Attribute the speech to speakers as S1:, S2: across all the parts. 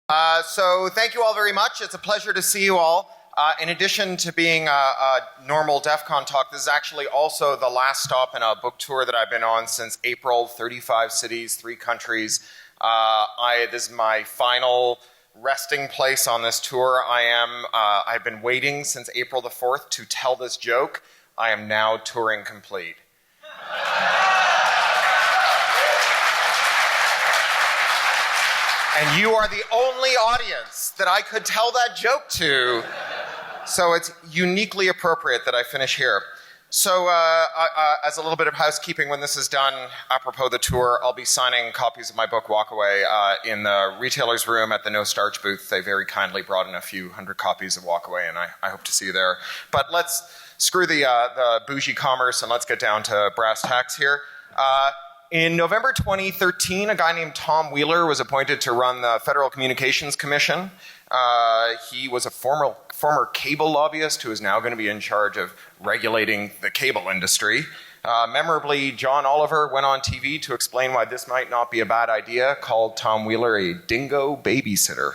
S1: So thank you all very much. It's a pleasure to see you all. In addition to being a normal DEF CON talk, this is actually also the last stop in a book tour that I've been on since April, 35 cities, 3 countries. This is my final resting place on this tour. I've been waiting since April the 4th to tell this joke. I am now touring complete. And you are the only audience that I could tell that joke to. So it's uniquely appropriate that I finish here. So as a little bit of housekeeping, when this is done, apropos the tour, I'll be signing copies of my book, Walk Away, in the retailer's room at the No Starch booth. They very kindly brought in a few hundred copies of Walk Away, and I hope to see you there. But let's screw the bougie commerce and let's get down to brass tacks here. In November 2013, a guy named Tom Wheeler was appointed to run the Federal Communications Commission. He was a former cable lobbyist who is now going to be in charge of regulating the cable industry. Memorably, John Oliver went on TV to explain why this might not be a bad idea, called Tom Wheeler a dingo babysitter.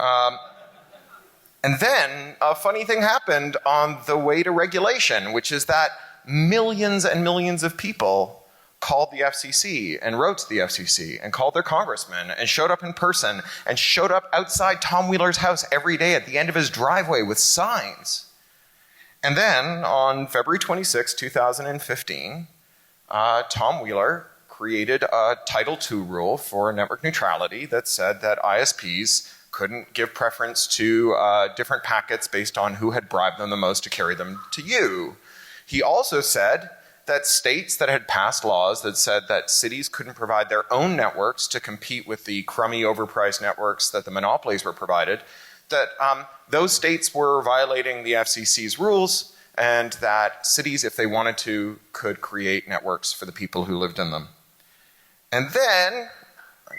S1: And then a funny thing happened on the way to regulation, which is that millions and millions of people called the FCC and wrote to the FCC and called their congressman and showed up in person and showed up outside Tom Wheeler's house every day at the end of his driveway with signs. And then on February 26, 2015, Tom Wheeler created a Title II rule for network neutrality that said that ISPs couldn't give preference to different packets based on who had bribed them the most to carry them to you. He also said that states that had passed laws that said that cities couldn't provide their own networks to compete with the crummy, overpriced networks that the monopolies were provided, that those states were violating the FCC's rules, and that cities, if they wanted to, could create networks for the people who lived in them. And then,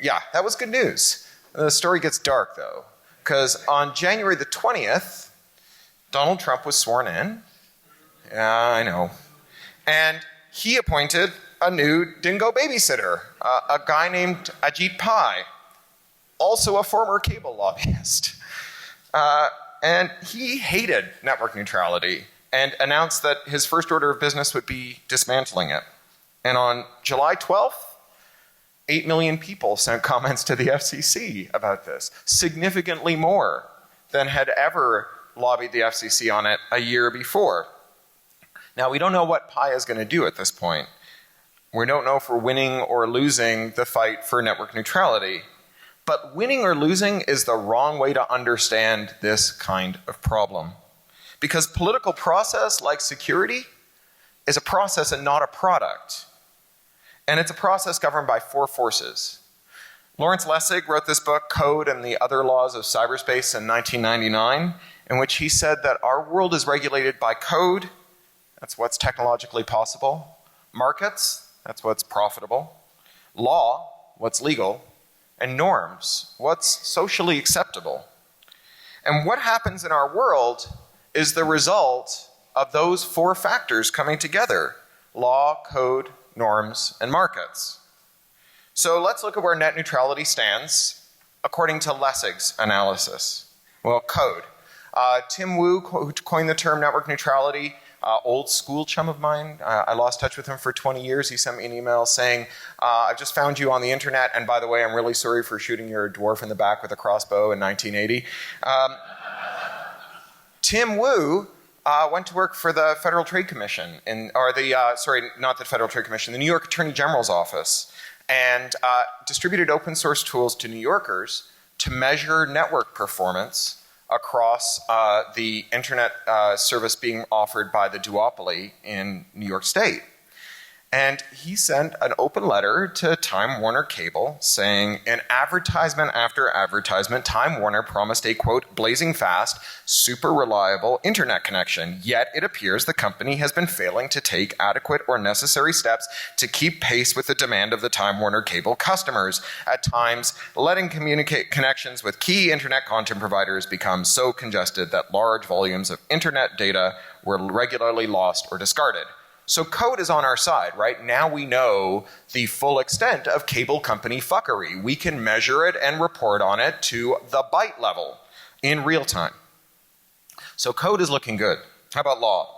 S1: yeah, that was good news. The story gets dark, though, because on January the 20th, Donald Trump was sworn in. Yeah, I know. And he appointed a new dingo babysitter, a guy named Ajit Pai, also a former cable lobbyist. And he hated network neutrality and announced that his first order of business would be dismantling it. And on July 12th, 8 million people sent comments to the FCC about this, significantly more than had ever lobbied the FCC on it a year before. Now, we don't know what Pai is going to do at this point. We don't know if we're winning or losing the fight for network neutrality. But winning or losing is the wrong way to understand this kind of problem. Because political process, like security, is a process and not a product. And it's a process governed by 4 forces. Lawrence Lessig wrote this book, Code and the Other Laws of Cyberspace, in 1999, in which he said that our world is regulated by code. That's what's technologically possible. Markets, that's what's profitable. Law, what's legal. And norms, what's socially acceptable. And what happens in our world is the result of those 4 factors coming together: law, code, norms, and markets. So let's look at where net neutrality stands according to Lessig's analysis. Well, code. Tim Wu, who coined the term network neutrality, old school chum of mine. I lost touch with him for 20 years. He sent me an email saying, I've just found you on the internet, and by the way, I'm really sorry for shooting your dwarf in the back with a crossbow in 1980. Tim Wu went to work for the Federal Trade Commission, not the Federal Trade Commission, the New York Attorney General's office, and distributed open source tools to New Yorkers to measure network performance across the internet service being offered by the duopoly in New York State. And he sent an open letter to Time Warner Cable saying, in advertisement after advertisement, Time Warner promised a, quote, blazing fast, super reliable internet connection. Yet it appears the company has been failing to take adequate or necessary steps to keep pace with the demand of the Time Warner Cable customers. At times, letting communicate connections with key internet content providers become so congested that large volumes of internet data were regularly lost or discarded. So code is on our side, right? Now we know the full extent of cable company fuckery. We can measure it and report on it to the byte level in real time. So code is looking good. How about law?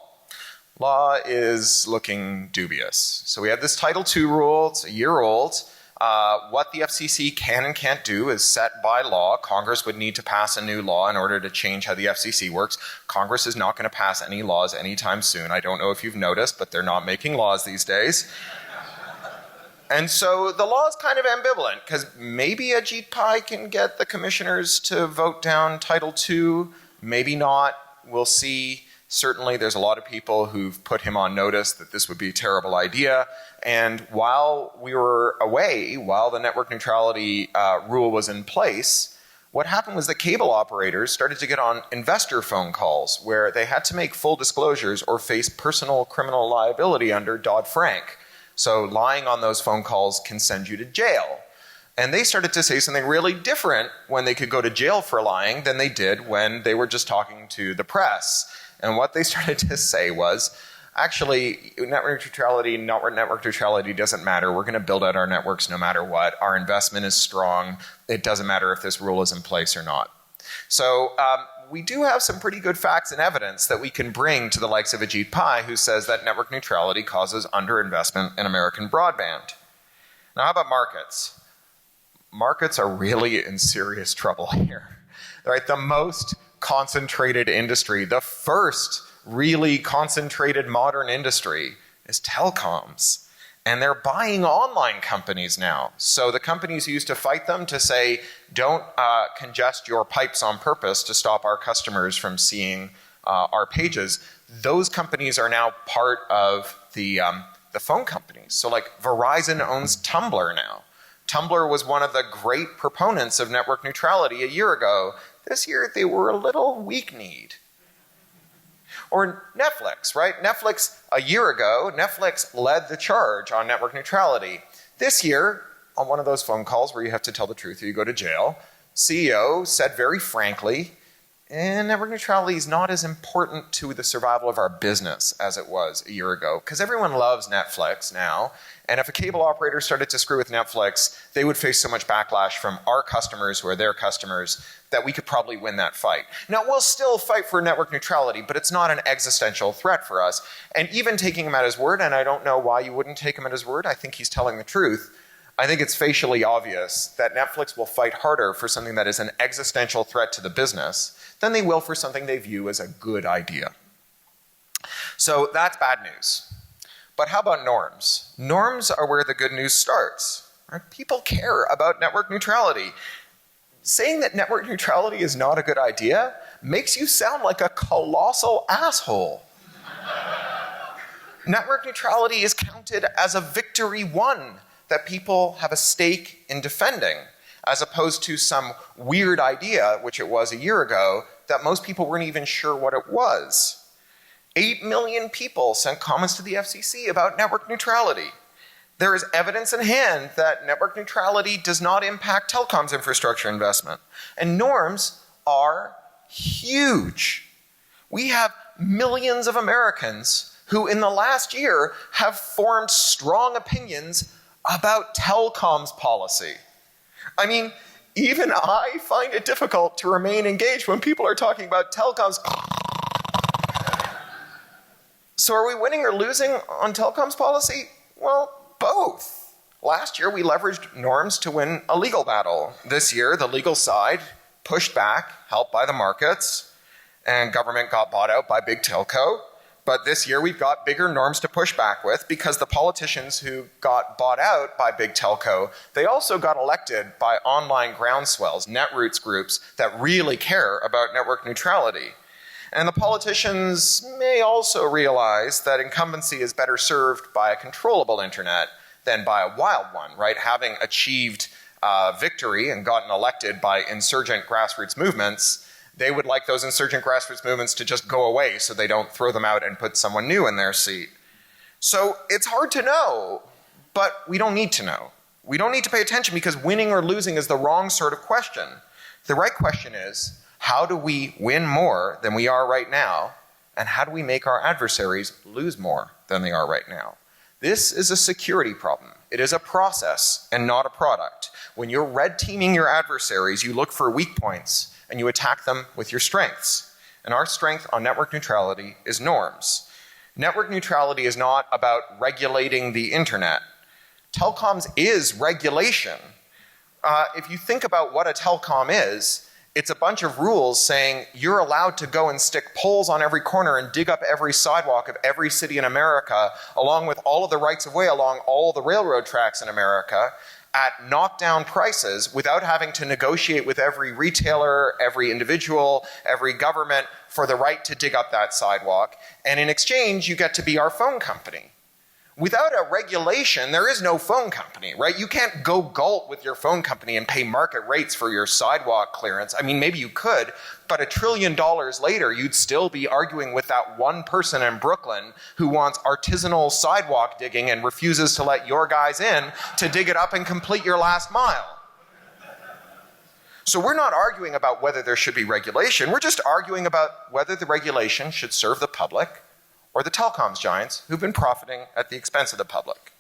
S1: Law is looking dubious. So we have this Title II rule, it's a year old. What the FCC can and can't do is set by law. Congress would need to pass a new law in order to change how the FCC works. Congress is not going to pass any laws anytime soon. I don't know if you've noticed, but they're not making laws these days. And so the law is kind of ambivalent, because maybe Ajit Pai can get the commissioners to vote down Title II, maybe not. We'll see. Certainly there's a lot of people who've put him on notice that this would be a terrible idea. And while we were away, while the network neutrality rule was in place, what happened was that cable operators started to get on investor phone calls where they had to make full disclosures or face personal criminal liability under Dodd-Frank. So lying on those phone calls can send you to jail. And they started to say something really different when they could go to jail for lying than they did when they were just talking to the press. And what they started to say was, actually, network neutrality doesn't matter. We're going to build out our networks no matter what. Our investment is strong. It doesn't matter if this rule is in place or not. So we do have some pretty good facts and evidence that we can bring to the likes of Ajit Pai, who says that network neutrality causes underinvestment in American broadband. Now, how about markets? Markets are really in serious trouble here. Right? The most concentrated industry, the first really concentrated modern industry is telecoms. And they're buying online companies now. So the companies used to fight them to say, don't congest your pipes on purpose to stop our customers from seeing our pages. Those companies are now part of the phone companies. So like Verizon owns Tumblr now. Tumblr was one of the great proponents of network neutrality a year ago. This year they were a little weak-kneed. Or Netflix, right? Netflix, a year ago, Netflix led the charge on network neutrality. This year, on one of those phone calls where you have to tell the truth or you go to jail, CEO said very frankly, network neutrality is not as important to the survival of our business as it was a year ago. Because everyone loves Netflix now. And if a cable operator started to screw with Netflix, they would face so much backlash from our customers who are their customers that we could probably win that fight. Now, we'll still fight for network neutrality, but it's not an existential threat for us. And even taking him at his word, and I don't know why you wouldn't take him at his word, I think he's telling the truth. I think it's facially obvious that Netflix will fight harder for something that is an existential threat to the business than they will for something they view as a good idea. So that's bad news. But how about norms? Norms are where the good news starts. Right? People care about network neutrality. Saying that network neutrality is not a good idea makes you sound like a colossal asshole. Network neutrality is counted as a victory won that people have a stake in defending, as opposed to some weird idea, which it was a year ago, that most people weren't even sure what it was. 8 million people sent comments to the FCC about network neutrality. There is evidence in hand that network neutrality does not impact telecoms infrastructure investment. And norms are huge. We have millions of Americans who in the last year have formed strong opinions about telecoms policy. I mean, even I find it difficult to remain engaged when people are talking about telecoms. So are we winning or losing on telecoms policy? Well, both. Last year we leveraged norms to win a legal battle. This year the legal side pushed back, helped by the markets, and government got bought out by big telco. But this year we've got bigger norms to push back with because the politicians who got bought out by big telco, they also got elected by online groundswells, netroots groups that really care about network neutrality. And the politicians may also realize that incumbency is better served by a controllable internet than by a wild one, right? Having achieved victory and gotten elected by insurgent grassroots movements, they would like those insurgent grassroots movements to just go away so they don't throw them out and put someone new in their seat. So it's hard to know, but we don't need to know. We don't need to pay attention because winning or losing is the wrong sort of question. The right question is, how do we win more than we are right now And how do we make our adversaries lose more than they are right now? This is a security problem. It is a process and not a product. When you're red teaming your adversaries, you look for weak points and you attack them with your strengths. And our strength on network neutrality is norms. Network neutrality is not about regulating the internet. Telecoms is regulation. If you think about what a telecom is, it's a bunch of rules saying you're allowed to go and stick poles on every corner and dig up every sidewalk of every city in America, along with all of the rights of way along all the railroad tracks in America, at knockdown prices without having to negotiate with every retailer, every individual, every government for the right to dig up that sidewalk. And in exchange, you get to be our phone company. Without a regulation, there is no phone company, right? You can't go gulp with your phone company and pay market rates for your sidewalk clearance. I mean, maybe you could, but $1 trillion later, you'd still be arguing with that one person in Brooklyn who wants artisanal sidewalk digging and refuses to let your guys in to dig it up and complete your last mile. So we're not arguing about whether there should be regulation. We're just arguing about whether the regulation should serve the public or the telecoms giants who've been profiting at the expense of the public.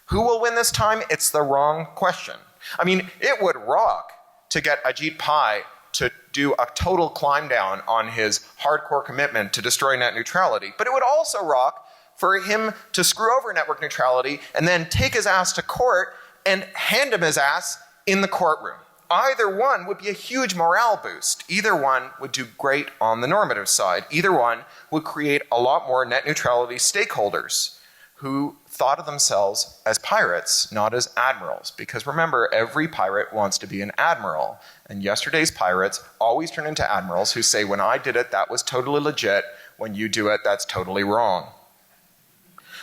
S1: Who will win this time? It's the wrong question. I mean, it would rock to get Ajit Pai to do a total climb down on his hardcore commitment to destroy net neutrality, but it would also rock for him to screw over network neutrality and then take his ass to court and hand him his ass in the courtroom. Either one would be a huge morale boost. Either one would do great on the normative side. Either one would create a lot more net neutrality stakeholders who thought of themselves as pirates, not as admirals. Because remember, every pirate wants to be an admiral. And yesterday's pirates always turn into admirals who say, when I did it, that was totally legit. When you do it, that's totally wrong.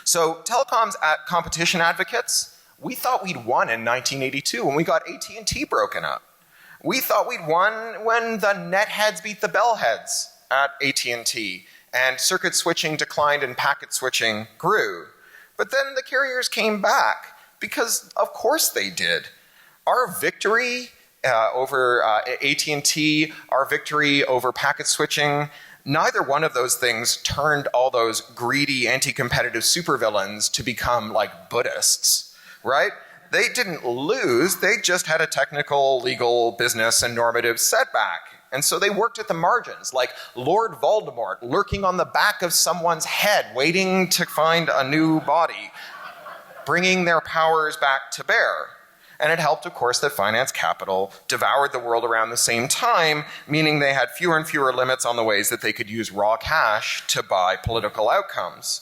S1: So telecoms competition advocates, we thought we'd won in 1982 when we got AT&T broken up. We thought we'd won when the netheads beat the bellheads at AT&T and circuit switching declined and packet switching grew. But then the carriers came back because of course they did. Our victory over AT&T, our victory over packet switching, neither one of those things turned all those greedy anti-competitive supervillains to become like Buddhists. Right? They didn't lose, they just had a technical, legal, business, and normative setback. And so they worked at the margins, like Lord Voldemort lurking on the back of someone's head, waiting to find a new body, bringing their powers back to bear. And it helped, of course, that finance capital devoured the world around the same time, meaning they had fewer and fewer limits on the ways that they could use raw cash to buy political outcomes.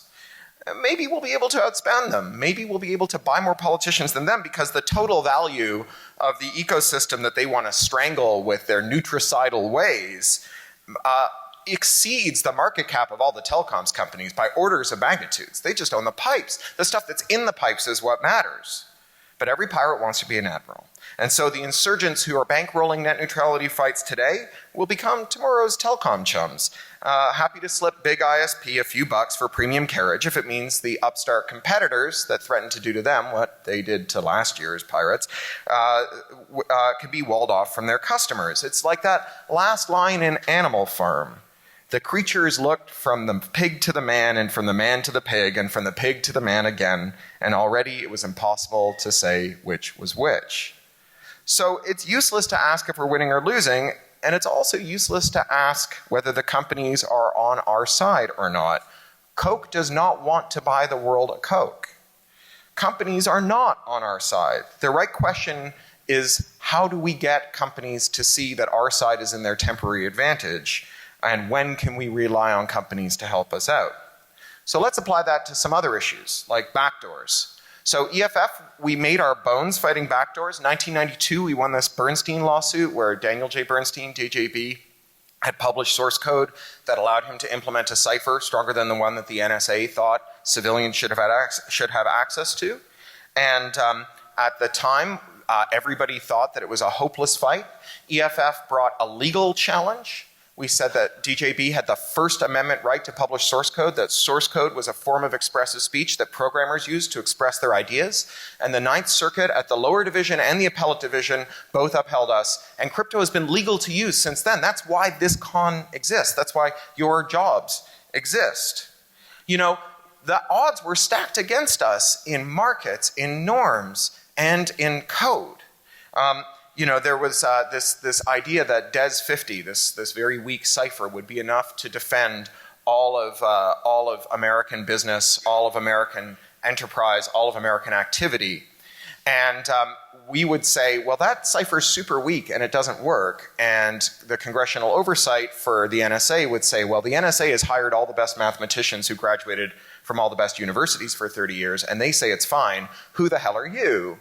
S1: Maybe we'll be able to outspend them. Maybe we'll be able to buy more politicians than them because the total value of the ecosystem that they want to strangle with their nutricidal ways exceeds the market cap of all the telecoms companies by orders of magnitudes. They just own the pipes. The stuff that's in the pipes is what matters. But every pirate wants to be an admiral. And so the insurgents who are bankrolling net neutrality fights today will become tomorrow's telecom chums. Happy to slip big ISP a few bucks for premium carriage if it means the upstart competitors that threaten to do to them what they did to last year's pirates can be walled off from their customers. It's like that last line in Animal Farm. The creatures looked from the pig to the man and from the man to the pig and from the pig to the man again, and already it was impossible to say which was which. So it's useless to ask if we're winning or losing, and it's also useless to ask whether the companies are on our side or not. Coke does not want to buy the world a Coke. Companies are not on our side. The right question is, how do we get companies to see that our side is in their temporary advantage? And when can we rely on companies to help us out? So let's apply that to some other issues, like backdoors. So EFF, we made our bones fighting backdoors. 1992, we won this Bernstein lawsuit where Daniel J. Bernstein, DJB, had published source code that allowed him to implement a cipher stronger than the one that the NSA thought civilians should have access to. And at the time, everybody thought that it was a hopeless fight. EFF brought a legal challenge. We said that DJB had the First Amendment right to publish source code, that source code was a form of expressive speech that programmers used to express their ideas. And the Ninth Circuit at the lower division and the appellate division both upheld us. And crypto has been legal to use since then. That's why this con exists. That's why your jobs exist. You know, the odds were stacked against us in markets, in norms, and in code. You know, there was this idea that DES 50, this very weak cipher, would be enough to defend all of American business, all of American enterprise, all of American activity. And we would say, well, that cipher's super weak and it doesn't work. And the congressional oversight for the NSA would say, well, the NSA has hired all the best mathematicians who graduated from all the best universities for 30 years, and they say it's fine. Who the hell are you?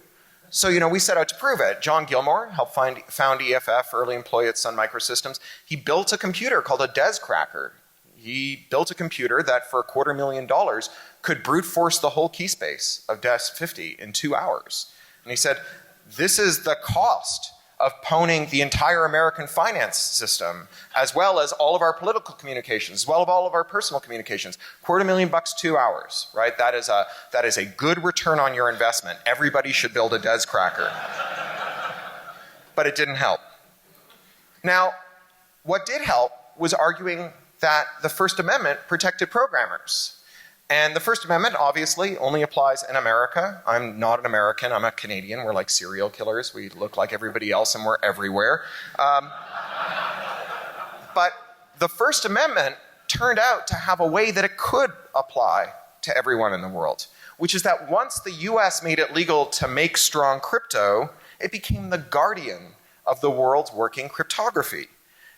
S1: So, you know, we set out to prove it. John Gilmore helped found EFF, early employee at Sun Microsystems. He built a computer called a DES cracker. He built a computer that for $250,000 could brute force the whole key space of DES 50 in 2 hours. And he said, this is the cost of pwning the entire American finance system, as well as all of our political communications, as well as all of our personal communications. $250,000, 2 hours, right? That is a good return on your investment. Everybody should build a DES cracker. But it didn't help. Now, what did help was arguing that the First Amendment protected programmers. And the First Amendment obviously only applies in America. I'm not an American, I'm a Canadian. We're like serial killers. We look like everybody else and we're everywhere. But the First Amendment turned out to have a way that it could apply to everyone in the world, which is that once the US made it legal to make strong crypto, it became the guardian of the world's working cryptography.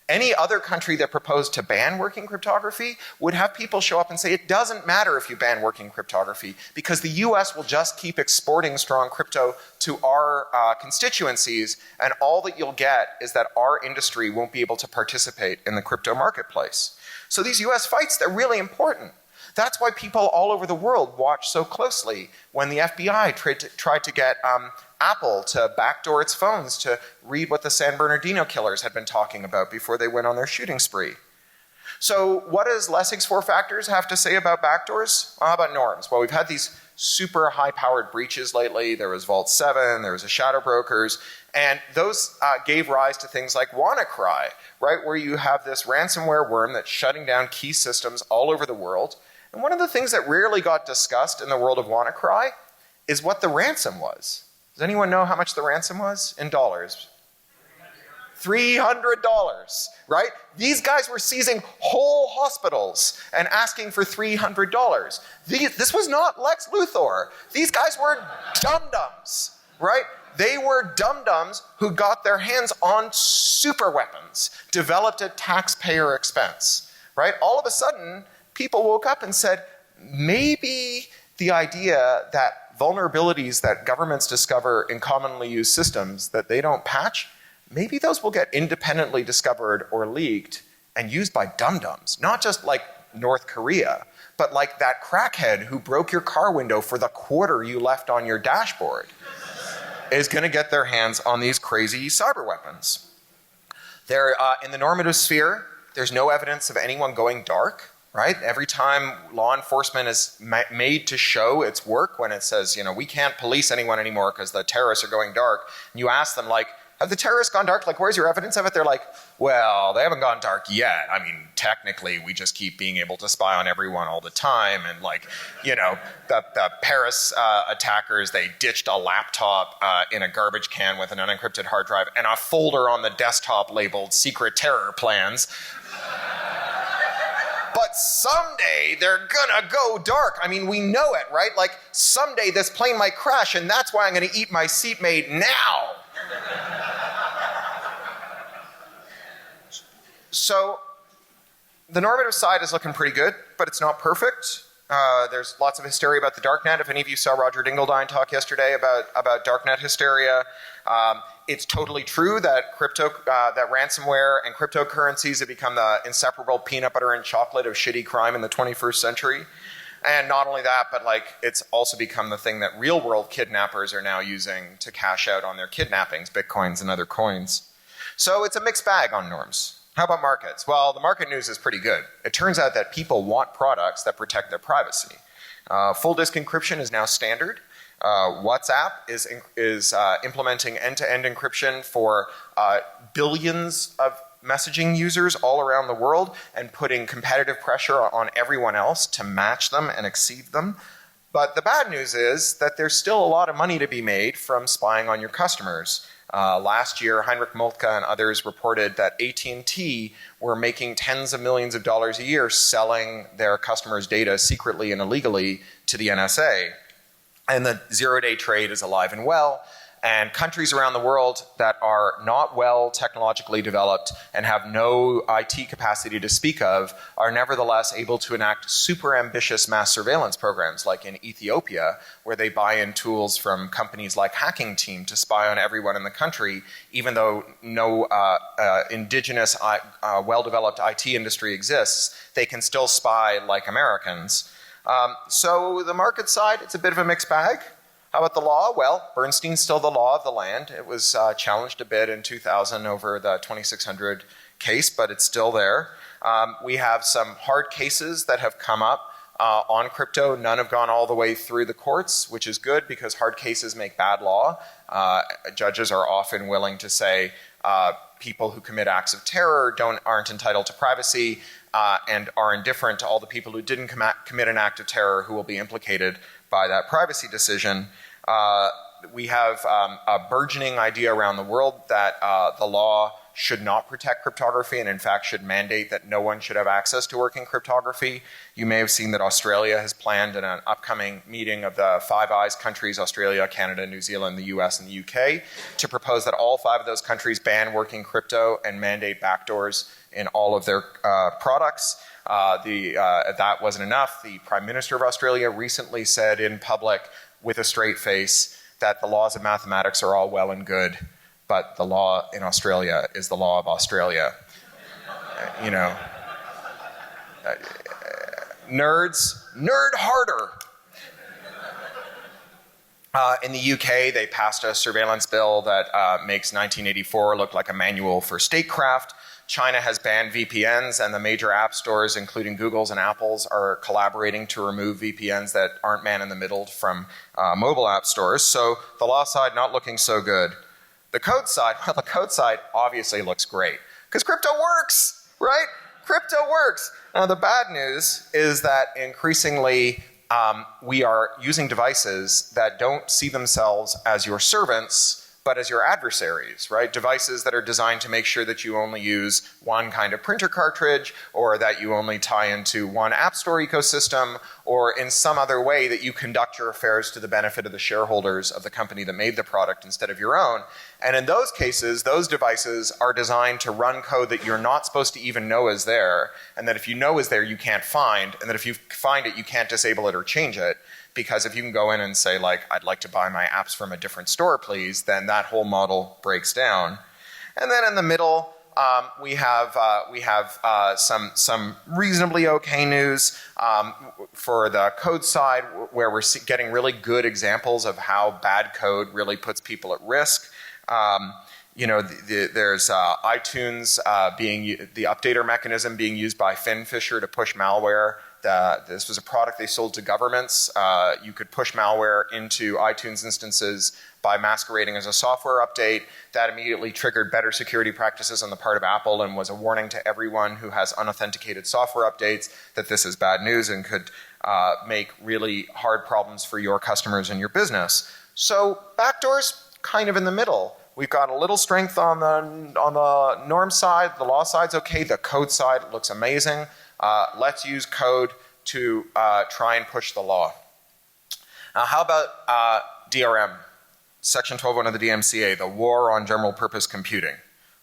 S1: Any other country that proposed to ban working cryptography would have people show up and say, it doesn't matter if you ban working cryptography because the US will just keep exporting strong crypto to our constituencies, and all that you'll get is that our industry won't be able to participate in the crypto marketplace. So these US fights, they're really important. That's why people all over the world watch so closely when the FBI tried to get Apple to backdoor its phones to read what the San Bernardino killers had been talking about before they went on their shooting spree. So what does Lessig's four factors have to say about backdoors? How about norms? Well, we've had these super high-powered breaches lately. There was Vault 7, there was a Shadow Brokers, and those gave rise to things like WannaCry, right, where you have this ransomware worm that's shutting down key systems all over the world. And one of the things that rarely got discussed in the world of WannaCry is what the ransom was. Does anyone know how much the ransom was in dollars? $300, right? These guys were seizing whole hospitals and asking for $300. This was not Lex Luthor. These guys were dum-dums, right? They were dum-dums who got their hands on super weapons developed at taxpayer expense, right? All of a sudden, people woke up and said, maybe the idea that vulnerabilities that governments discover in commonly used systems that they don't patch, maybe those will get independently discovered or leaked and used by dum-dums. Not just like North Korea, but like that crackhead who broke your car window for the quarter you left on your dashboard is going to get their hands on these crazy cyber weapons. In the normative sphere, there's no evidence of anyone going dark. Right? Every time law enforcement is made to show its work, when it says, you know, we can't police anyone anymore because the terrorists are going dark, and you ask them, like, have the terrorists gone dark? Like, where's your evidence of it? They're like, well, they haven't gone dark yet. I mean, technically, we just keep being able to spy on everyone all the time. And like, you know, the Paris attackers, they ditched a laptop in a garbage can with an unencrypted hard drive and a folder on the desktop labeled secret terror plans. But someday they're gonna go dark. I mean, we know it, right? Like, someday this plane might crash, and that's why I'm gonna eat my seatmate now. So, the normative side is looking pretty good, but it's not perfect. There's lots of hysteria about the darknet. If any of you saw Roger Dingledine talk yesterday about darknet hysteria, it's totally true that that ransomware and cryptocurrencies have become the inseparable peanut butter and chocolate of shitty crime in the 21st century. And not only that, but like it's also become the thing that real world kidnappers are now using to cash out on their kidnappings, bitcoins and other coins. So it's a mixed bag on norms. How about markets? Well, the market news is pretty good. It turns out that people want products that protect their privacy. Full disk encryption is now standard. WhatsApp is implementing end-to-end encryption for billions of messaging users all around the world and putting competitive pressure on everyone else to match them and exceed them. But the bad news is that there's still a lot of money to be made from spying on your customers. Last year, Heinrich Moltke and others reported that AT&T were making tens of millions of dollars a year selling their customers' data secretly and illegally to the NSA. And the zero-day trade is alive and well. And countries around the world that are not well technologically developed and have no IT capacity to speak of are nevertheless able to enact super ambitious mass surveillance programs, like in Ethiopia, where they buy in tools from companies like Hacking Team to spy on everyone in the country, even though no indigenous well-developed IT industry exists. They can still spy like Americans. So the market side, it's a bit of a mixed bag. How about the law? Well, Bernstein's still the law of the land. It was challenged a bit in 2000 over the 2600 case, but it's still there. We have some hard cases that have come up on crypto. None have gone all the way through the courts, which is good because hard cases make bad law. Judges are often willing to say people who commit acts of terror aren't entitled to privacy and are indifferent to all the people who didn't commit an act of terror who will be implicated by that privacy decision. We have a burgeoning idea around the world that the law should not protect cryptography and in fact should mandate that no one should have access to working cryptography. You may have seen that Australia has planned in an upcoming meeting of the Five Eyes countries, Australia, Canada, New Zealand, the US, and the UK, to propose that all 5 of those countries ban working crypto and mandate backdoors in all of their products. That wasn't enough. The Prime Minister of Australia recently said in public with a straight face that the laws of mathematics are all well and good, but the law in Australia is the law of Australia. You know, nerd harder. In the UK, they passed a surveillance bill that makes 1984 look like a manual for statecraft. China has banned VPNs, and the major app stores, including Google's and Apple's, are collaborating to remove VPNs that aren't man-in-the-middle from mobile app stores. So the law side not looking so good. The code side, well, the code side obviously looks great because crypto works, right? Crypto works. Now the bad news is that increasingly we are using devices that don't see themselves as your servants, but as your adversaries, right? Devices that are designed to make sure that you only use one kind of printer cartridge, or that you only tie into one app store ecosystem, or in some other way that you conduct your affairs to the benefit of the shareholders of the company that made the product instead of your own. And in those cases, those devices are designed to run code that you're not supposed to even know is there, and that if you know is there, you can't find, and that if you find it, you can't disable it or change it. Because if you can go in and say, like, I'd like to buy my apps from a different store, please, then that whole model breaks down. And then in the middle, we have some reasonably okay news for the code side, where we're getting really good examples of how bad code really puts people at risk. You know, there's iTunes the updater mechanism being used by FinFisher to push malware. This was a product they sold to governments. You could push malware into iTunes instances by masquerading as a software update. That immediately triggered better security practices on the part of Apple and was a warning to everyone who has unauthenticated software updates that this is bad news and could make really hard problems for your customers and your business. So backdoors, kind of in the middle. We've got a little strength on the norm side. The law side's okay. The code side looks amazing. Let's use code to try and push the law. Now, how about DRM? Section 12.1 of the DMCA, the war on general purpose computing,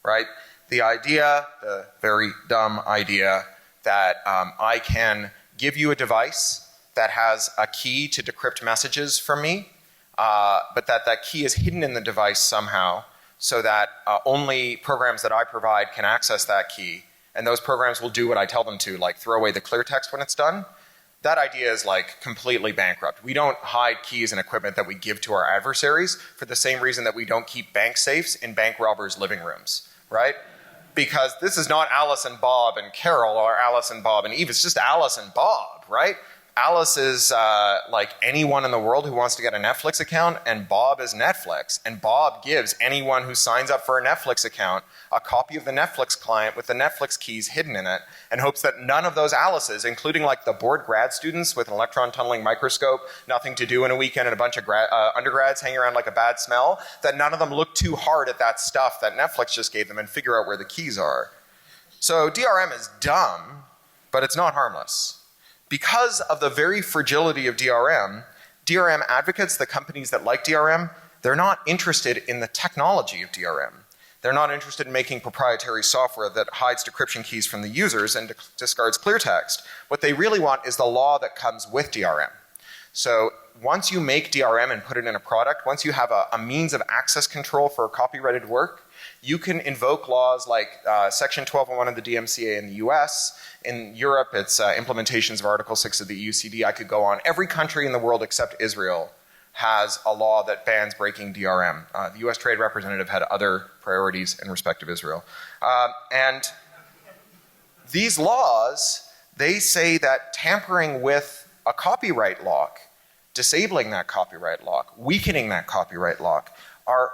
S1: right? The idea, the very dumb idea, that I can give you a device that has a key to decrypt messages from me, but that key is hidden in the device somehow, so that only programs that I provide can access that key. And those programs will do what I tell them to, like throw away the clear text when it's done. That idea is like completely bankrupt. We don't hide keys and equipment that we give to our adversaries for the same reason that we don't keep bank safes in bank robbers' living rooms, right? Because this is not Alice and Bob and Carol or Alice and Bob and Eve. It's just Alice and Bob, right? Alice is like anyone in the world who wants to get a Netflix account, and Bob is Netflix. And Bob gives anyone who signs up for a Netflix account a copy of the Netflix client with the Netflix keys hidden in it, and hopes that none of those Alices, including like the bored grad students with an electron tunneling microscope, nothing to do in a weekend, and a bunch of undergrads hanging around like a bad smell, that none of them look too hard at that stuff that Netflix just gave them and figure out where the keys are. So DRM is dumb, but it's not harmless. Because of the very fragility of DRM, DRM advocates, the companies that like DRM, they're not interested in the technology of DRM. They're not interested in making proprietary software that hides decryption keys from the users and discards clear text. What they really want is the law that comes with DRM. So once you make DRM and put it in a product, once you have a means of access control for copyrighted work, you can invoke laws like Section 1201 of the DMCA in the US. In Europe, it's implementations of Article 6 of the EUCD. I could go on. Every country in the world except Israel has a law that bans breaking DRM. The US Trade Representative had other priorities in respect of Israel. And these laws, they say that tampering with a copyright lock, disabling that copyright lock, weakening that copyright lock, are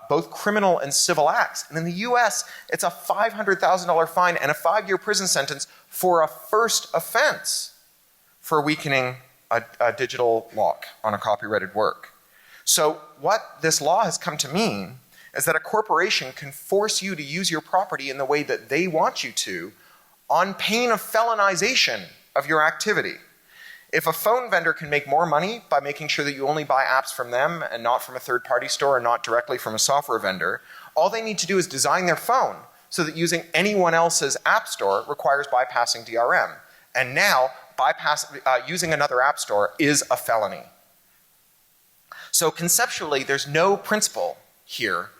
S1: both criminal and civil acts. And in the US, it's a $500,000 fine and a 5-year prison sentence for a first offense for weakening a digital lock on a copyrighted work. So what this law has come to mean is that a corporation can force you to use your property in the way that they want you to on pain of felonization of your activity. If a phone vendor can make more money by making sure that you only buy apps from them and not from a third-party store and not directly from a software vendor, all they need to do is design their phone so that using anyone else's app store requires bypassing DRM. And now, using another app store is a felony. So conceptually, there's no principle here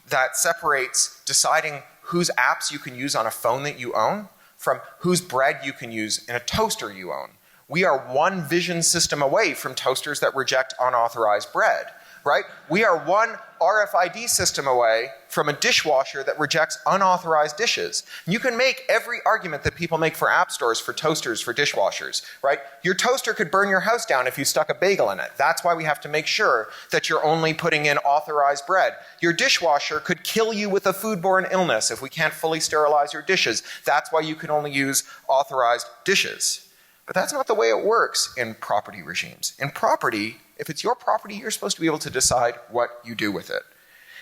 S1: that separates deciding whose apps you can use on a phone that you own from whose bread you can use in a toaster you own. We are one vision system away from toasters that reject unauthorized bread, right? We are one RFID system away from a dishwasher that rejects unauthorized dishes. You can make every argument that people make for app stores, for toasters, for dishwashers, right? Your toaster could burn your house down if you stuck a bagel in it. That's why we have to make sure that you're only putting in authorized bread. Your dishwasher could kill you with a foodborne illness if we can't fully sterilize your dishes. That's why you can only use authorized dishes. But that's not the way it works in property regimes. In property, if it's your property, you're supposed to be able to decide what you do with it.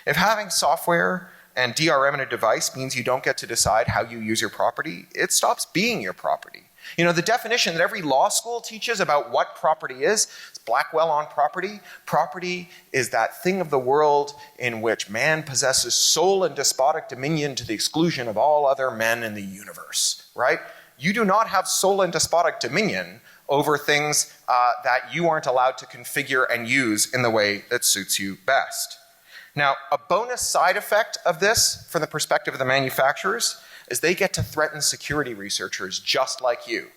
S1: If having software and DRM in a device means you don't get to decide how you use your property, it stops being your property. You know, the definition that every law school teaches about what property is Blackwell on property. Property is that thing of the world in which man possesses sole and despotic dominion to the exclusion of all other men in the universe, right? You do not have sole and despotic dominion over things that you aren't allowed to configure and use in the way that suits you best. Now, a bonus side effect of this, from the perspective of the manufacturers, is they get to threaten security researchers just like you.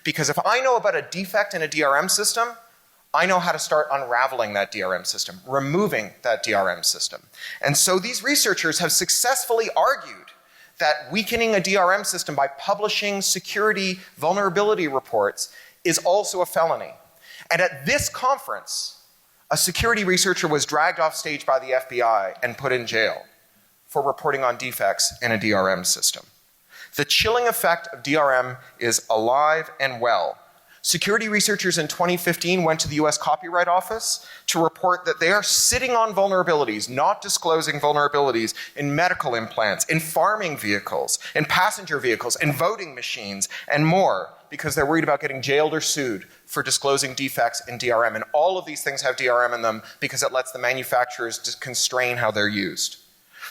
S1: Because if I know about a defect in a DRM system, I know how to start unraveling that DRM system, removing that DRM system. And so these researchers have successfully argued that weakening a DRM system by publishing security vulnerability reports is also a felony. And at this conference, a security researcher was dragged off stage by the FBI and put in jail for reporting on defects in a DRM system. The chilling effect of DRM is alive and well. Security researchers in 2015 went to the US Copyright Office to report that they are sitting on vulnerabilities, not disclosing vulnerabilities in medical implants, in farming vehicles, in passenger vehicles, in voting machines, and more, because they're worried about getting jailed or sued for disclosing defects in DRM. And all of these things have DRM in them because it lets the manufacturers constrain how they're used.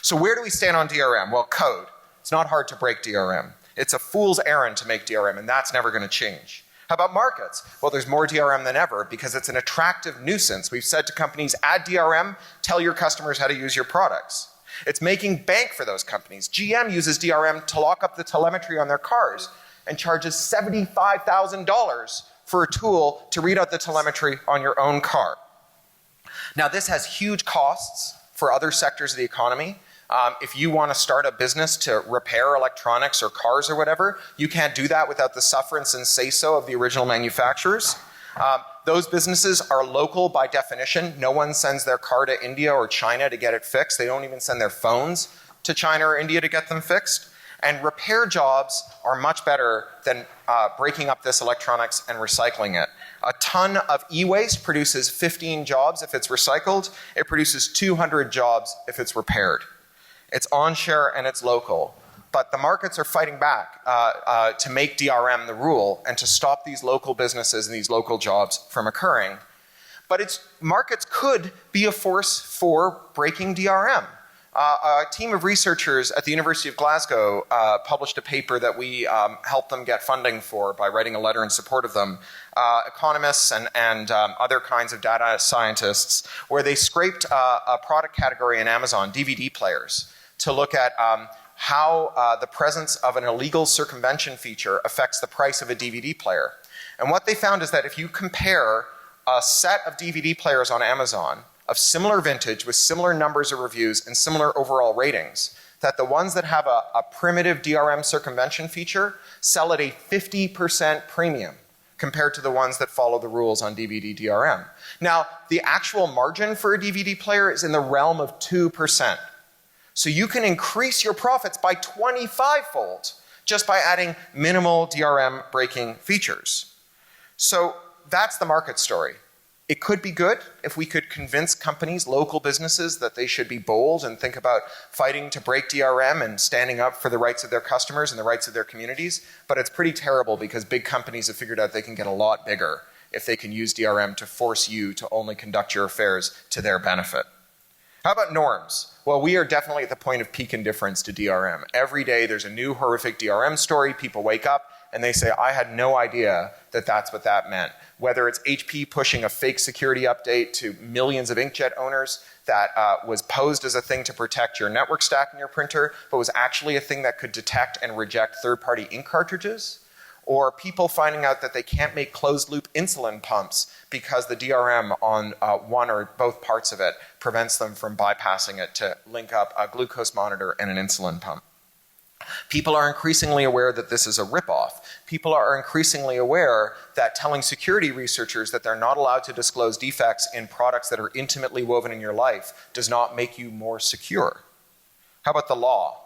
S1: So where do we stand on DRM? Well, code. It's not hard to break DRM. It's a fool's errand to make DRM, and that's never going to change. How about markets? Well, there's more DRM than ever because it's an attractive nuisance. We've said to companies, add DRM, tell your customers how to use your products. It's making bank for those companies. GM uses DRM to lock up the telemetry on their cars and charges $75,000 for a tool to read out the telemetry on your own car. Now, this has huge costs for other sectors of the economy. If you want to start a business to repair electronics or cars or whatever, you can't do that without the sufferance and say-so of the original manufacturers. Those businesses are local by definition. No one sends their car to India or China to get it fixed. They don't even send their phones to China or India to get them fixed. And repair jobs are much better than breaking up this electronics and recycling it. A ton of e-waste produces 15 jobs if it's recycled. It produces 200 jobs if it's repaired. It's on-share and it's local. But the markets are fighting back to make DRM the rule and to stop these local businesses and these local jobs from occurring. But markets could be a force for breaking DRM. A team of researchers at the University of Glasgow published a paper that we helped them get funding for by writing a letter in support of them. Economists and other kinds of data scientists, where they scraped a product category in Amazon, DVD players, to look at how the presence of an illegal circumvention feature affects the price of a DVD player. And what they found is that if you compare a set of DVD players on Amazon of similar vintage with similar numbers of reviews and similar overall ratings, that the ones that have a primitive DRM circumvention feature sell at a 50% premium compared to the ones that follow the rules on DVD DRM. Now, the actual margin for a DVD player is in the realm of 2%. So you can increase your profits by 25-fold just by adding minimal DRM breaking features. So that's the market story. It could be good if we could convince companies, local businesses, that they should be bold and think about fighting to break DRM and standing up for the rights of their customers and the rights of their communities. But it's pretty terrible because big companies have figured out they can get a lot bigger if they can use DRM to force you to only conduct your affairs to their benefit. How about norms? Well, we are definitely at the point of peak indifference to DRM. Every day there's a new horrific DRM story. People wake up and they say, I had no idea that that's what that meant. Whether it's HP pushing a fake security update to millions of inkjet owners that was posed as a thing to protect your network stack in your printer, but was actually a thing that could detect and reject third-party ink cartridges, or people finding out that they can't make closed-loop insulin pumps because the DRM on one or both parts of it prevents them from bypassing it to link up a glucose monitor and an insulin pump. People are increasingly aware that this is a ripoff. People are increasingly aware that telling security researchers that they're not allowed to disclose defects in products that are intimately woven in your life does not make you more secure. How about the law?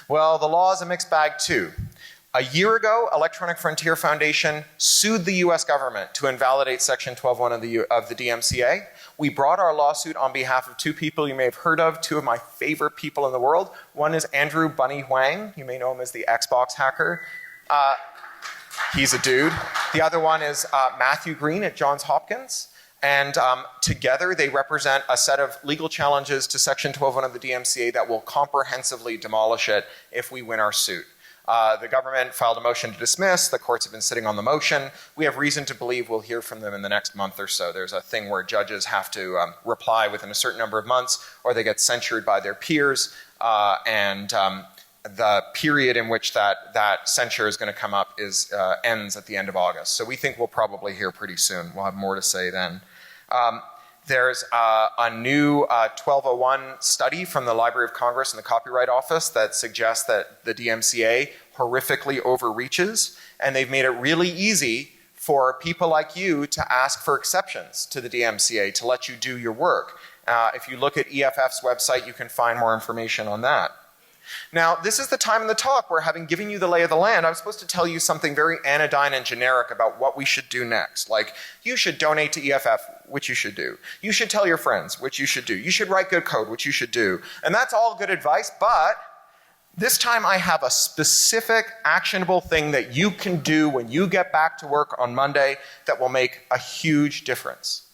S1: Well, the law is a mixed bag too. A year ago, Electronic Frontier Foundation sued the US government to invalidate Section 12.1 of the DMCA. We brought our lawsuit on behalf of two people you may have heard of, two of my favorite people in the world. One is Andrew Bunny Huang. You may know him as the Xbox hacker. He's a dude. The other one is Matthew Green at Johns Hopkins. And together they represent a set of legal challenges to Section 12.1 of the DMCA that will comprehensively demolish it if we win our suit. The government filed a motion to dismiss. The courts have been sitting on the motion. We have reason to believe we'll hear from them in the next month or so. There's a thing where judges have to reply within a certain number of months, or they get censured by their peers. The period in which that censure is going to come up ends at the end of August. So we think we'll probably hear pretty soon. We'll have more to say then. There's a new 1201 study from the Library of Congress and the Copyright Office that suggests that the DMCA horrifically overreaches, and they've made it really easy for people like you to ask for exceptions to the DMCA to let you do your work. If you look at EFF's website, you can find more information on that. Now, this is the time in the talk where, having given you the lay of the land, I'm supposed to tell you something very anodyne and generic about what we should do next. Like, you should donate to EFF, which you should do. You should tell your friends, which you should do. You should write good code, which you should do. And that's all good advice, but this time I have a specific, actionable thing that you can do when you get back to work on Monday that will make a huge difference.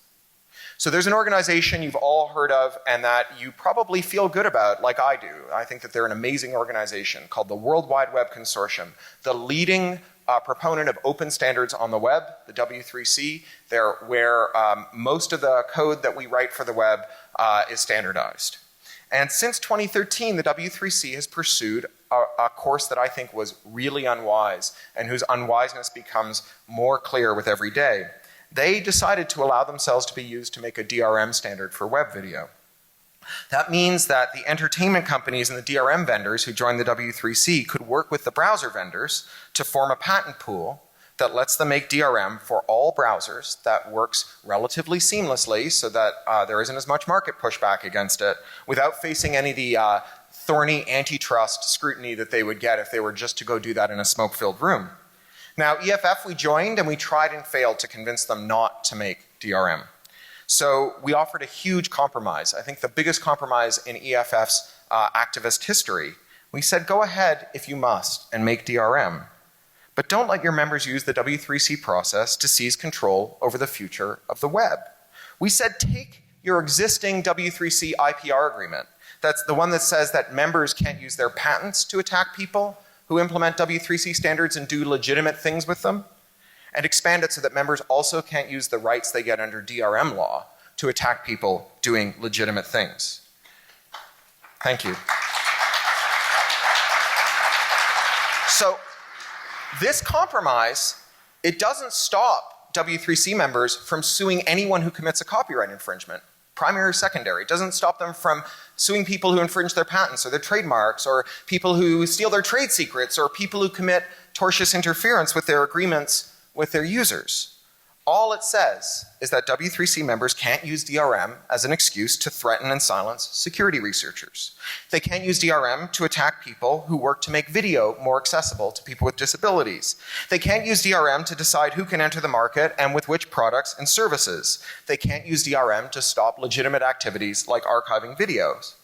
S1: So there's an organization you've all heard of and that you probably feel good about, like I do. I think that they're an amazing organization called the World Wide Web Consortium, the leading proponent of open standards on the web, the W3C. They're where most of the code that we write for the web is standardized. And since 2013, the W3C has pursued a course that I think was really unwise and whose unwiseness becomes more clear with every day. They decided to allow themselves to be used to make a DRM standard for web video. That means that the entertainment companies and the DRM vendors who joined the W3C could work with the browser vendors to form a patent pool that lets them make DRM for all browsers that works relatively seamlessly so that there isn't as much market pushback against it without facing any of the thorny antitrust scrutiny that they would get if they were just to go do that in a smoke-filled room. Now, EFF we joined and we tried and failed to convince them not to make DRM. So we offered a huge compromise. I think the biggest compromise in EFF's activist history. We said, go ahead if you must and make DRM, but don't let your members use the W3C process to seize control over the future of the web. We said, take your existing W3C IPR agreement. That's the one that says that members can't use their patents to attack people who implement W3C standards and do legitimate things with them, and expand it so that members also can't use the rights they get under DRM law to attack people doing legitimate things. Thank you. So this compromise, it doesn't stop W3C members from suing anyone who commits a copyright infringement, primary or secondary. It doesn't stop them from suing people who infringe their patents or their trademarks, or people who steal their trade secrets, or people who commit tortious interference with their agreements with their users. All it says is that W3C members can't use DRM as an excuse to threaten and silence security researchers. They can't use DRM to attack people who work to make video more accessible to people with disabilities. They can't use DRM to decide who can enter the market and with which products and services. They can't use DRM to stop legitimate activities like archiving videos.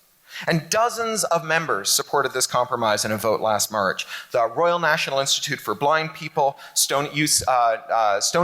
S1: And dozens of members supported this compromise in a vote last March. The Royal National Institute for Blind People, Stony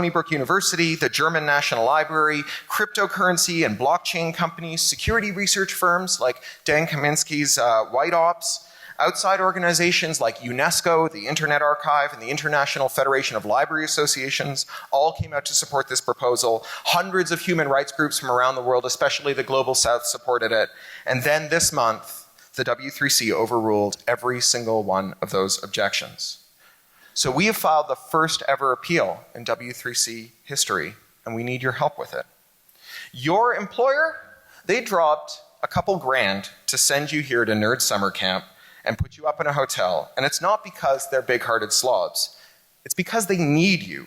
S1: Brook University, the German National Library, cryptocurrency and blockchain companies, security research firms like Dan Kaminsky's White Ops, outside organizations like UNESCO, the Internet Archive, and the International Federation of Library Associations all came out to support this proposal. Hundreds of human rights groups from around the world, especially the Global South, supported it. And then this month, the W3C overruled every single one of those objections. So we have filed the first ever appeal in W3C history, and we need your help with it. Your employer, they dropped a couple grand to send you here to Nerd Summer Camp and put you up in a hotel. And it's not because they're big-hearted slobs. It's because they need you.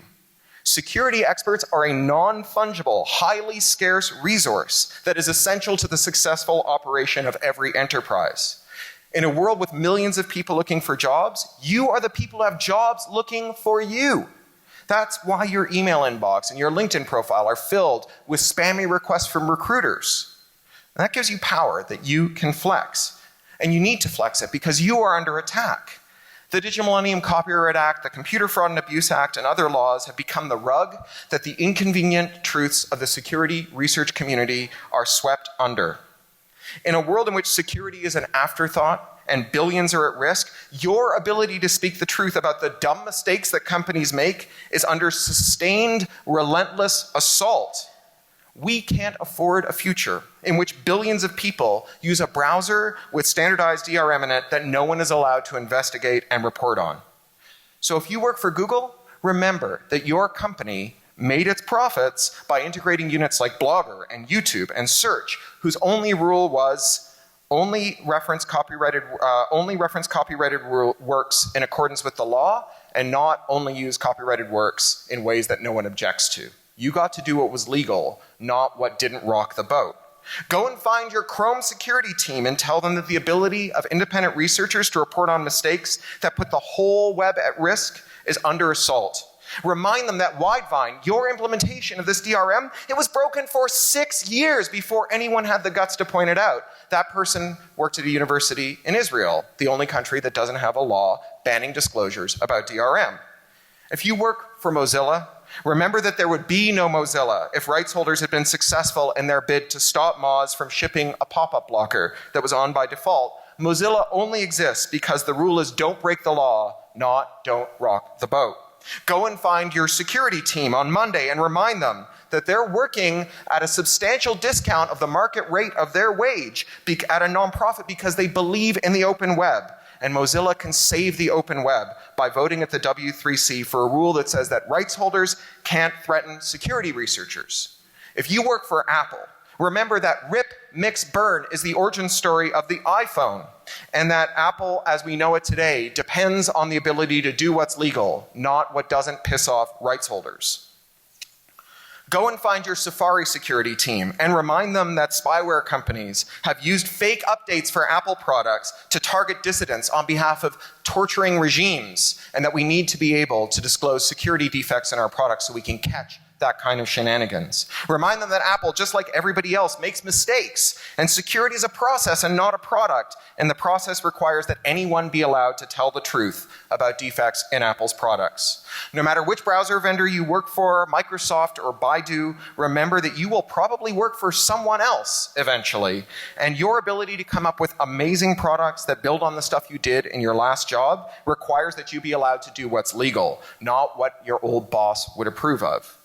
S1: Security experts are a non-fungible, highly scarce resource that is essential to the successful operation of every enterprise. In a world with millions of people looking for jobs, you are the people who have jobs looking for you. That's why your email inbox and your LinkedIn profile are filled with spammy requests from recruiters. And that gives you power that you can flex. And you need to flex it because you are under attack. The Digital Millennium Copyright Act, the Computer Fraud and Abuse Act, and other laws have become the rug that the inconvenient truths of the security research community are swept under. In a world in which security is an afterthought and billions are at risk, your ability to speak the truth about the dumb mistakes that companies make is under sustained, relentless assault. We can't afford a future in which billions of people use a browser with standardized DRM in it that no one is allowed to investigate and report on. So if you work for Google, remember that your company made its profits by integrating units like Blogger and YouTube and Search, whose only rule was only reference copyrighted works in accordance with the law, and not only use copyrighted works in ways that no one objects to. You got to do what was legal, not what didn't rock the boat. Go and find your Chrome security team and tell them that the ability of independent researchers to report on mistakes that put the whole web at risk is under assault. Remind them that Widevine, your implementation of this DRM, it was broken for 6 years before anyone had the guts to point it out. That person worked at a university in Israel, the only country that doesn't have a law banning disclosures about DRM. If you work for Mozilla, remember that there would be no Mozilla if rights holders had been successful in their bid to stop Moz from shipping a pop-up blocker that was on by default. Mozilla only exists because the rule is don't break the law, not don't rock the boat. Go and find your security team on Monday and remind them that they're working at a substantial discount of the market rate of their wage at a nonprofit because they believe in the open web. And Mozilla can save the open web by voting at the W3C for a rule that says that rights holders can't threaten security researchers. If you work for Apple, Remember that rip, mix, burn is the origin story of the iPhone, and that Apple, as we know it today, depends on the ability to do what's legal, not what doesn't piss off rights holders. Go and find your Safari security team and remind them that spyware companies have used fake updates for Apple products to target dissidents on behalf of torturing regimes, and that we need to be able to disclose security defects in our products so we can catch that kind of shenanigans. Remind them that Apple, just like everybody else, makes mistakes, and security is a process and not a product, and the process requires that anyone be allowed to tell the truth about defects in Apple's products. No matter which browser vendor you work for, Microsoft or Baidu, remember that you will probably work for someone else eventually, and your ability to come up with amazing products that build on the stuff you did in your last job requires that you be allowed to do what's legal, not what your old boss would approve of.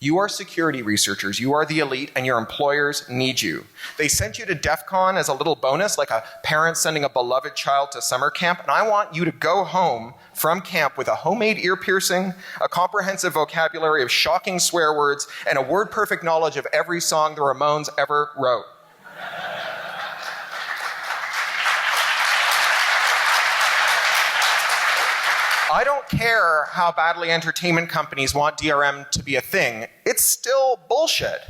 S1: You are security researchers, you are the elite, and your employers need you. They sent you to DEF CON as a little bonus, like a parent sending a beloved child to summer camp, and I want you to go home from camp with a homemade ear piercing, a comprehensive vocabulary of shocking swear words, and a word-perfect knowledge of every song the Ramones ever wrote. I don't care how badly entertainment companies want DRM to be a thing. It's still bullshit.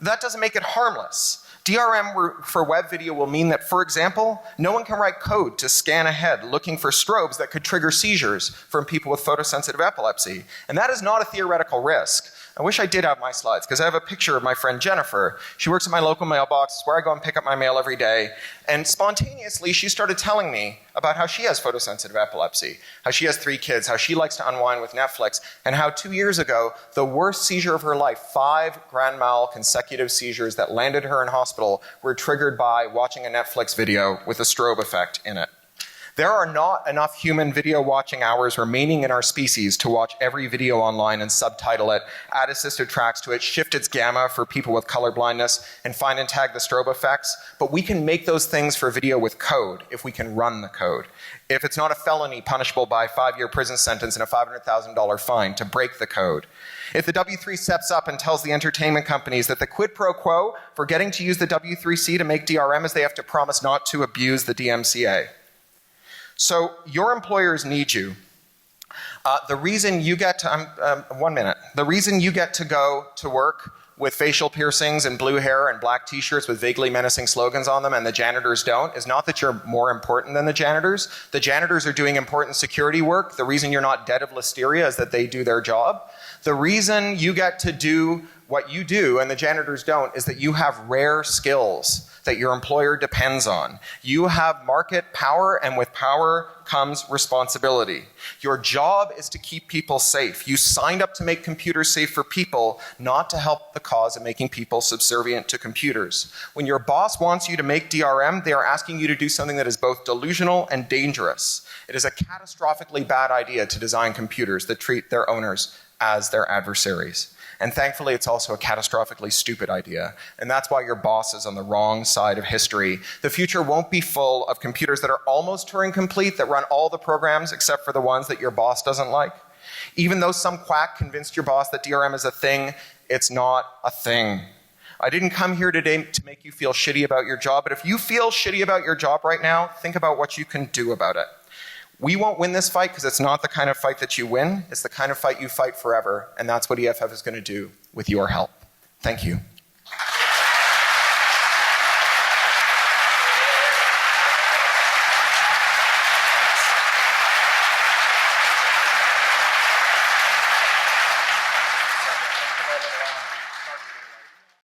S1: That doesn't make it harmless. DRM for web video will mean that, for example, no one can write code to scan ahead looking for strobes that could trigger seizures from people with photosensitive epilepsy. And that is not a theoretical risk. I wish I did have my slides, because I have a picture of my friend Jennifer. She works at my local mailbox, it's where I go and pick up my mail every day. And spontaneously, she started telling me about how she has photosensitive epilepsy, how she has 3 kids, how she likes to unwind with Netflix, and how 2 years ago, the worst seizure of her life, 5 grand mal consecutive seizures that landed her in hospital, were triggered by watching a Netflix video with a strobe effect in it. There are not enough human video watching hours remaining in our species to watch every video online and subtitle it, add assisted tracks to it, shift its gamma for people with color blindness, and find and tag the strobe effects. But we can make those things for video with code if we can run the code. If it's not a felony punishable by a 5-year prison sentence and a $500,000 fine to break the code. If the W3 steps up and tells the entertainment companies that the quid pro quo for getting to use the W3C to make DRM is they have to promise not to abuse the DMCA. So your employers need you. The reason you get to, 1 minute. The reason you get to go to work with facial piercings and blue hair and black t-shirts with vaguely menacing slogans on them and the janitors don't is not that you're more important than the janitors. The janitors are doing important security work. The reason you're not dead of listeria is that they do their job. The reason you get to do what you do and the janitors don't is that you have rare skills that your employer depends on. You have market power, and with power comes responsibility. Your job is to keep people safe. You signed up to make computers safe for people, not to help the cause of making people subservient to computers. When your boss wants you to make DRM, they are asking you to do something that is both delusional and dangerous. It is a catastrophically bad idea to design computers that treat their owners as their adversaries. And thankfully, it's also a catastrophically stupid idea. And that's why your boss is on the wrong side of history. The future won't be full of computers that are almost Turing complete, that run all the programs except for the ones that your boss doesn't like. Even though some quack convinced your boss that DRM is a thing, it's not a thing. I didn't come here today to make you feel shitty about your job, but if you feel shitty about your job right now, think about what you can do about it. We won't win this fight because it's not the kind of fight that you win. It's the kind of fight you fight forever. And that's what EFF is going to do with your help. Thank you.